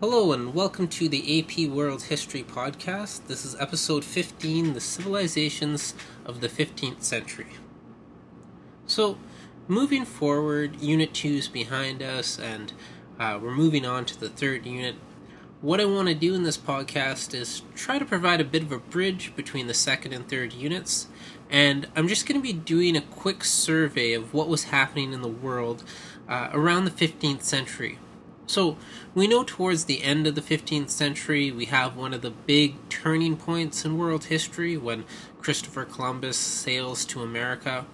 Hello and welcome to the AP World History Podcast. This is episode 15, The Civilizations of the 15th Century. So, moving forward, Unit 2 is behind us and we're moving on to the third unit. What I want to do in this podcast is try to provide a bit of a bridge between the second and third units, and I'm just going to be doing a quick survey of what was happening in the world around the 15th century. So, we know towards the end of the 15th century, we have one of the big turning points in world history when Christopher Columbus sails to America.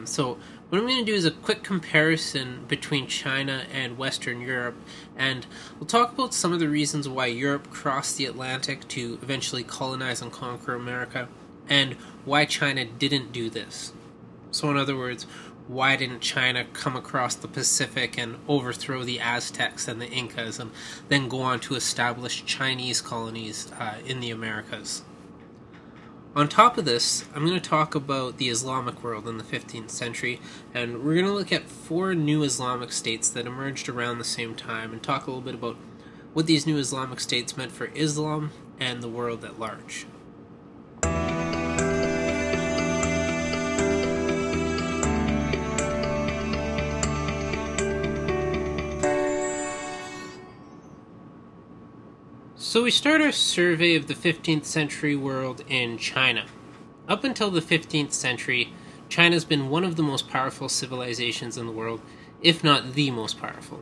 So, what I'm going to do is a quick comparison between China and Western Europe, and we'll talk about some of the reasons why Europe crossed the Atlantic to eventually colonize and conquer America, and why China didn't do this. So, in other words, why didn't China come across the Pacific and overthrow the Aztecs and the Incas and then go on to establish Chinese colonies in the Americas? On top of this, I'm going to talk about the Islamic world in the 15th century, and we're going to look at 4 new Islamic states that emerged around the same time and talk a little bit about what these new Islamic states meant for Islam and the world at large. So we start our survey of the 15th century world in China. Up until the 15th century, China's been one of the most powerful civilizations in the world, if not the most powerful.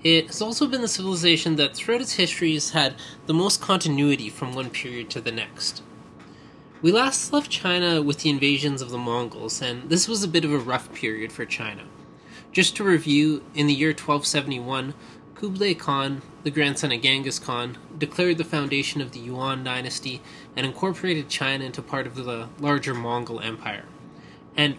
It has also been the civilization that throughout its history has had the most continuity from one period to the next. We last left China with the invasions of the Mongols, and this was a bit of a rough period for China. Just to review, in the year 1271, Kublai Khan, the grandson of Genghis Khan, declared the foundation of the Yuan Dynasty and incorporated China into part of the larger Mongol Empire. And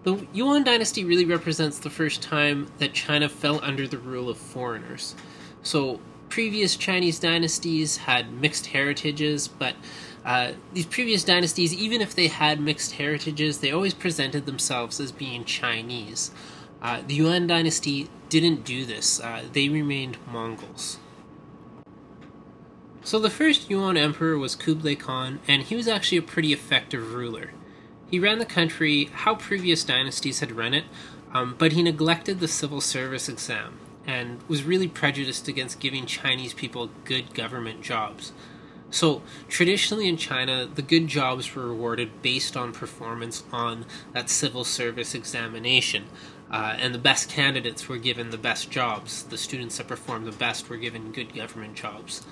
the Yuan Dynasty really represents the first time that China fell under the rule of foreigners. So, previous Chinese dynasties had mixed heritages, but these previous dynasties, even if they had mixed heritages, they always presented themselves as being Chinese. The Yuan Dynasty didn't do this. They remained Mongols. So the first Yuan emperor was Kublai Khan, and he was actually a pretty effective ruler. He ran the country how previous dynasties had run it, but he neglected the civil service exam, and was really prejudiced against giving Chinese people good government jobs. So, traditionally in China, the good jobs were rewarded based on performance on that civil service examination. And the best candidates were given the best jobs. The students that performed the best were given good government jobs.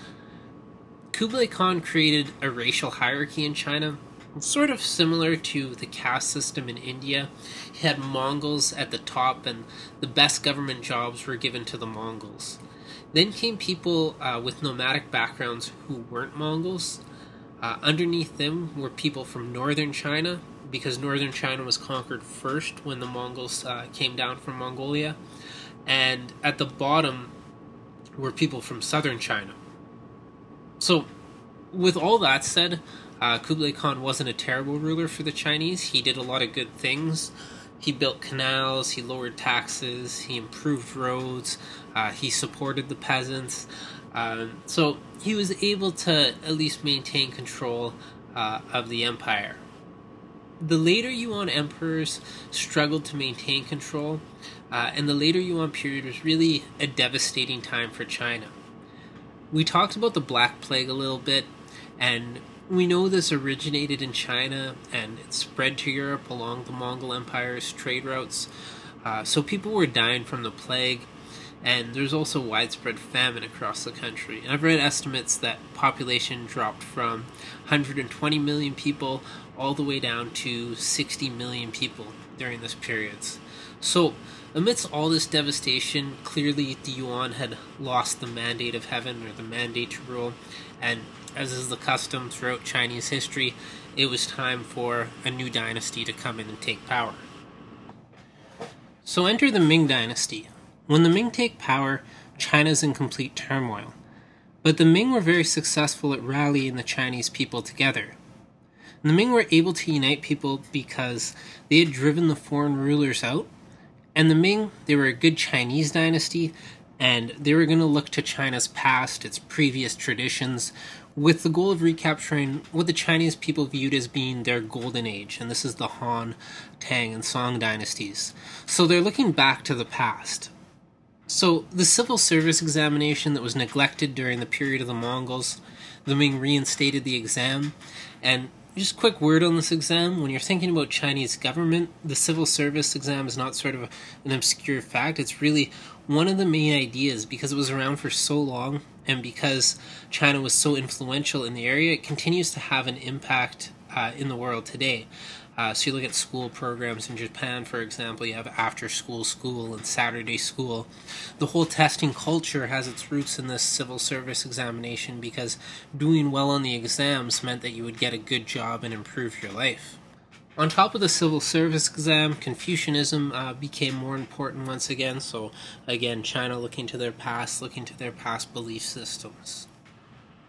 Kublai Khan created a racial hierarchy in China, sort of similar to the caste system in India. He had Mongols at the top, and the best government jobs were given to the Mongols. Then came people with nomadic backgrounds who weren't Mongols. Underneath them were people from northern China, because northern China was conquered first when the Mongols came down from Mongolia. And at the bottom were people from southern China. So, with all that said, Kublai Khan wasn't a terrible ruler for the Chinese. He did a lot of good things. He built canals, he lowered taxes, he improved roads, he supported the peasants. So he was able to at least maintain control of the empire. The later Yuan emperors struggled to maintain control, and the later Yuan period was really a devastating time for China. We talked about the Black Plague a little bit, and we know this originated in China and it spread to Europe along the Mongol Empire's trade routes. So people were dying from the plague, and there's also widespread famine across the country. And I've read estimates that population dropped from 120 million people all the way down to 60 million people during this period. So, amidst all this devastation, clearly the Yuan had lost the mandate of heaven, or the mandate to rule, and as is the custom throughout Chinese history, it was time for a new dynasty to come in and take power. So enter the Ming Dynasty. When the Ming take power, China's in complete turmoil. But the Ming were very successful at rallying the Chinese people together. And the Ming were able to unite people because they had driven the foreign rulers out, and the Ming, they were a good Chinese dynasty, And they were going to look to China's past, its previous traditions, with the goal of recapturing what the Chinese people viewed as being their golden age, and this is the Han, Tang, and Song dynasties. So they're looking back to the past. So the civil service examination that was neglected during the period of the Mongols, the Ming reinstated the exam. And just a quick word on this exam: when you're thinking about Chinese government, the civil service exam is not sort of an obscure fact. It's really one of the main ideas, because it was around for so long and because China was so influential in the area. It continues to have an impact in the world today. So you look at school programs in Japan, for example, you have after-school school and Saturday school. The whole testing culture has its roots in this civil service examination, because doing well on the exams meant that you would get a good job and improve your life. On top of the civil service exam, Confucianism became more important once again. So again, China looking to their past belief systems.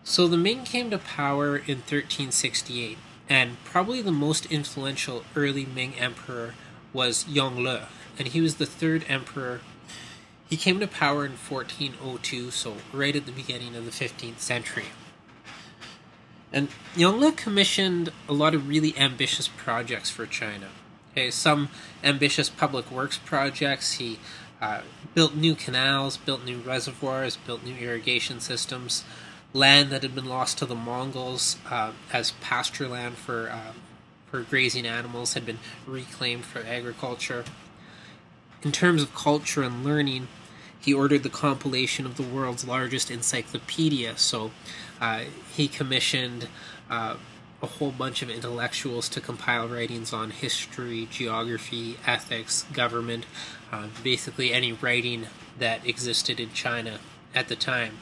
So the Ming came to power in 1368. And probably the most influential early Ming emperor was Yongle, and he was the third emperor. He came to power in 1402, so right at the beginning of the 15th century. And Yongle commissioned a lot of really ambitious projects for China. Okay, some ambitious public works projects. He built new canals, built new reservoirs, built new irrigation systems. Land that had been lost to the Mongols as pasture land for grazing animals had been reclaimed for agriculture. In terms of culture and learning, he ordered the compilation of the world's largest encyclopedia. So he commissioned a whole bunch of intellectuals to compile writings on history, geography, ethics, government, basically any writing that existed in China at the time.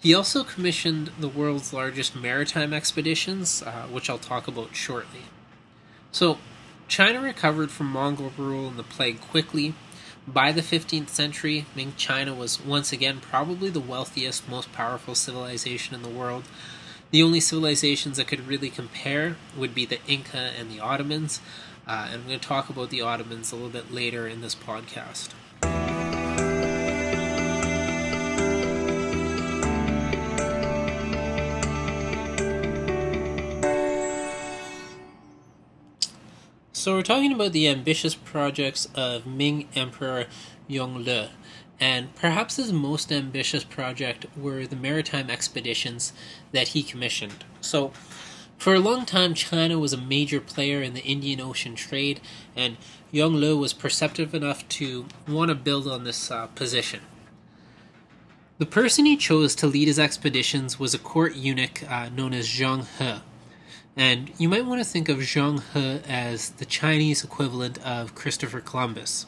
He also commissioned the world's largest maritime expeditions, which I'll talk about shortly. So, China recovered from Mongol rule and the plague quickly. By the 15th century, Ming China was once again probably the wealthiest, most powerful civilization in the world. The only civilizations that could really compare would be the Inca and the Ottomans, and I'm going to talk about the Ottomans a little bit later in this podcast. So we're talking about the ambitious projects of Ming Emperor Yongle, and perhaps his most ambitious project were the maritime expeditions that he commissioned. So for a long time, China was a major player in the Indian Ocean trade, and Yongle was perceptive enough to want to build on this position. The person he chose to lead his expeditions was a court eunuch known as Zheng He. And you might want to think of Zheng He as the Chinese equivalent of Christopher Columbus.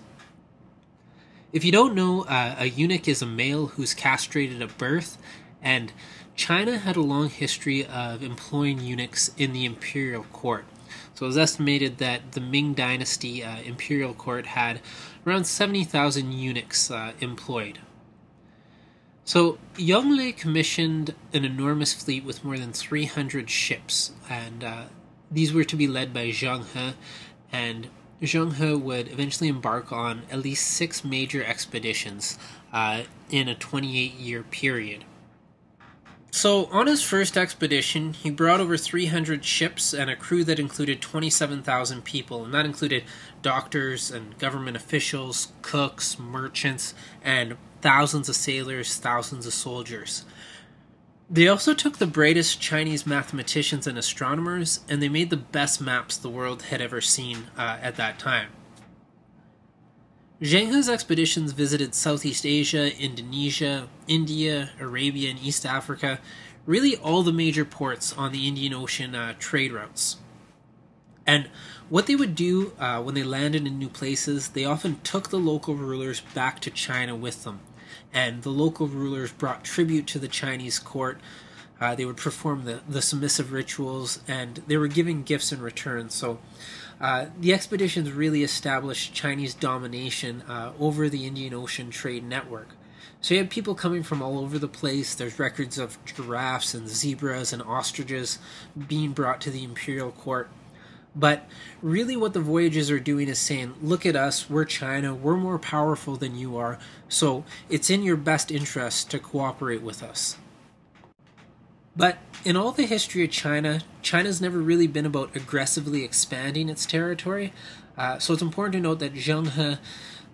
If you don't know, a eunuch is a male who's castrated at birth, and China had a long history of employing eunuchs in the imperial court. So it was estimated that the Ming Dynasty imperial court had around 70,000 eunuchs employed. So Yongle commissioned an enormous fleet with more than 300 ships, and these were to be led by Zheng He, and Zheng He would eventually embark on at least 6 major expeditions in a 28-year period. So on his first expedition, he brought over 300 ships and a crew that included 27,000 people, and that included doctors and government officials, cooks, merchants, and thousands of sailors, thousands of soldiers. They also took the brightest Chinese mathematicians and astronomers, and they made the best maps the world had ever seen at that time. Zheng He's expeditions visited Southeast Asia, Indonesia, India, Arabia, and East Africa, really all the major ports on the Indian Ocean trade routes. And what they would do when they landed in new places, they often took the local rulers back to China with them. And the local rulers brought tribute to the Chinese court. They would perform the submissive rituals, and they were giving gifts in return. So the expeditions really established Chinese domination over the Indian Ocean trade network. So you had people coming from all over the place. There's records of giraffes and zebras and ostriches being brought to the imperial court. But really, what the voyages are doing is saying, look at us, we're China, we're more powerful than you are, so it's in your best interest to cooperate with us. But in all the history of China, China's never really been about aggressively expanding its territory. So it's important to note that Zheng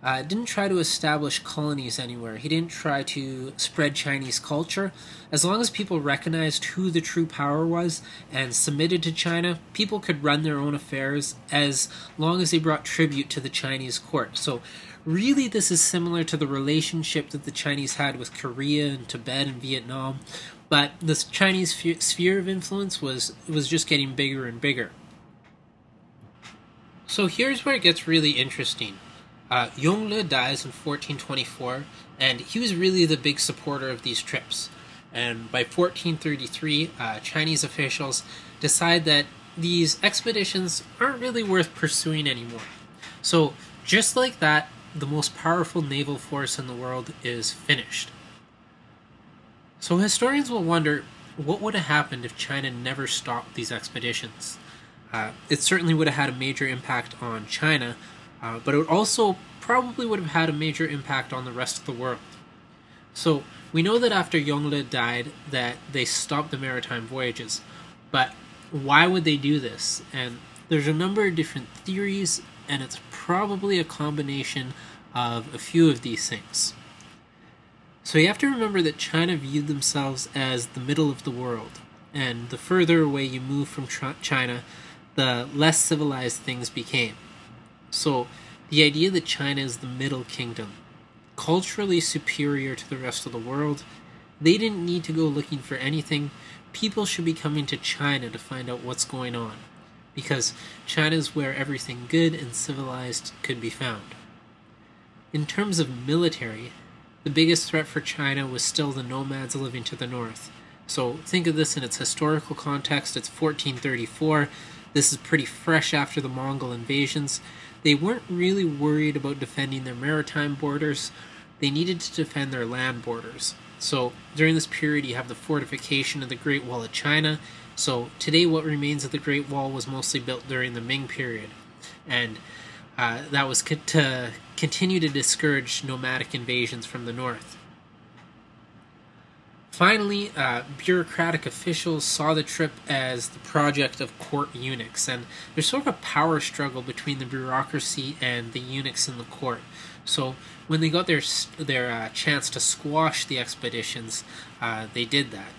He didn't try to establish colonies anywhere. He didn't try to spread Chinese culture. As long as people recognized who the true power was and submitted to China, people could run their own affairs as long as they brought tribute to the Chinese court. So really, this is similar to the relationship that the Chinese had with Korea and Tibet and Vietnam, but this Chinese sphere of influence was just getting bigger and bigger. So here's where it gets really interesting. Yongle dies in 1424, and he was really the big supporter of these trips. And by 1433, Chinese officials decide that these expeditions aren't really worth pursuing anymore. So just like that, the most powerful naval force in the world is finished. So historians will wonder, what would have happened if China never stopped these expeditions? It certainly would have had a major impact on China, but it also probably would have had a major impact on the rest of the world. So we know that after Yongle died that they stopped the maritime voyages, but why would they do this? And there's a number of different theories, and it's probably a combination of a few of these things. So you have to remember that China viewed themselves as the middle of the world, and the further away you move from China, the less civilized things became. So the idea that China is the middle kingdom, culturally superior to the rest of the world, they didn't need to go looking for anything. People should be coming to China to find out what's going on, because China is where everything good and civilized could be found. In terms of military, the biggest threat for China was still the nomads living to the north. So think of this in its historical context. It's 1434. This is pretty fresh after the Mongol invasions. They weren't really worried about defending their maritime borders. They needed to defend their land borders. So during this period, you have the fortification of the Great Wall of China. So today, what remains of the Great Wall was mostly built during the Ming period. And that was to continue to discourage nomadic invasions from the north. Finally, bureaucratic officials saw the trip as the project of court eunuchs, and there's sort of a power struggle between the bureaucracy and the eunuchs in the court. So when they got their chance to squash the expeditions, they did that.